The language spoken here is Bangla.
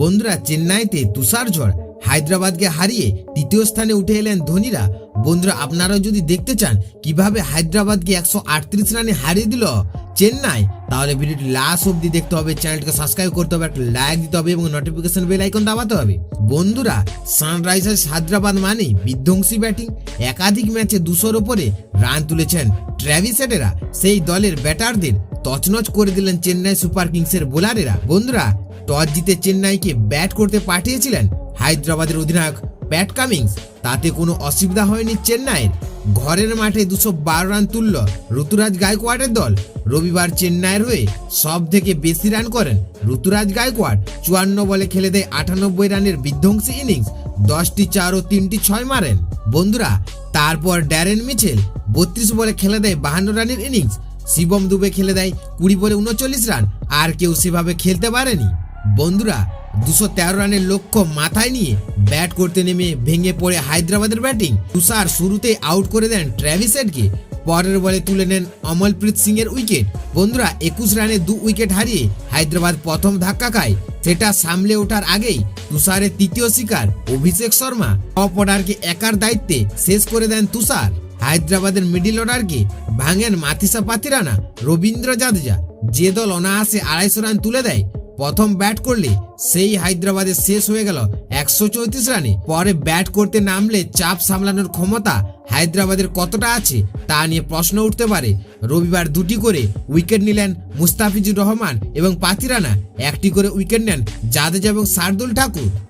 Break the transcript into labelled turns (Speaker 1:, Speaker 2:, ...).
Speaker 1: বন্ধুরা, চেন্নাইতে তুষার ঝড় হায়দ্রাবাদকে হারিয়ে তৃতীয় স্থানে উঠে এলেন ধোনিরা। বন্ধুরা, আপনারাও যদি দেখতে চান কিভাবে হায়দ্রাবাদকে 138 রানে হারিয়ে দিল চেন্নাই, তাহলে ভিডিওটি লাস্ট অবধি দেখতে হবে, চ্যানেলটিকে সাবস্ক্রাইব করতে হবে, একটা লাইক দিতে হবে এবং নোটিফিকেশন বেল আইকন দাবাতে হবে। বন্ধুরা, সানরাইজার্স হায়দ্রাবাদ মানে বিধ্বংসী ব্যাটিং। একাধিক ম্যাচে 200-র উপরে রান তুলেছেন ট্র্যাভিস হেডেরা। সেই দলের ব্যাটারদের তছনছ করে দিলেন চেন্নাই সুপার কিংসের বোলারেরা। বন্ধুরা, টস জিতে চেন্নাইকে ব্যাট করতে পাঠিয়েছিলেন হায়দ্রাবাদের অধিনায়ক প্যাট কামিন্স। তাতে কোনো অসুবিধা হয়নি চেন্নাইয়ের। ঘরের মাঠে 212 রান তুলল ঋতুরাজ গায়কোয়াড়ের দল। রবিবার চেন্নাইয়ের হয়ে সব থেকে বেশি রান করেন ঋতুরাজ গায়কোয়াড়। 54 বলে খেলে দেয় 98 রানের বিধ্বংসী ইনিংস। 10টি 4 ও 3টি 6 মারেন। বন্ধুরা, তারপর ড্যারেন মিচেল 32 বলে খেলে দেয় 52 রানের ইনিংস। শিবম দুবে খেলে দেয় 20 বলে 39 রান। আর কেউ সেভাবে খেলতে পারেনি। বন্ধুরা, 213 রানের লক্ষ্য মাথায় নিয়ে ব্যাট করতে নেমে ভেঙে পড়ে হায়দ্রাবাদের ব্যাটিং। তুষার শুরুতে আউট করে দেন ট্র্যাভিস হেডকে। পরের বলে তুলে নেন অমলপ্রীত সিং এর উইকেট। বন্ধুরা, 21 রানে 2 উইকেট হারিয়ে হায়দ্রাবাদ প্রথম ধাক্কা খায়। সেটা সামলে ওঠার আগেই তুষারের তৃতীয় শিকার অভিষেক শর্মা টপ অর্ডারকে একার দায়িত্বে শেষ করে দেন তুষার। হায়দ্রাবাদের মিডিল অর্ডারকে ভাঙেন মাথিসা পাতিরানা, রবীন্দ্র জাদেজা। যে দল অনায়াসে 250 রান তুলে দেয় প্রথম ব্যাট করলে, সেই হায়দ্রাবাদের শেষ হয়ে গেল 134 রানে। পরে ব্যাট করতে নামলে চাপ সামলানোর ক্ষমতা হায়দ্রাবাদের কতটা আছে তা নিয়ে প্রশ্ন উঠতে পারে। রবিবার 2টি করে উইকেট নিলেন মুস্তাফিজুর রহমান এবং পাতিরানা। 1টি করে উইকেট নেন জাদেজা এবং শার্দুল ঠাকুর।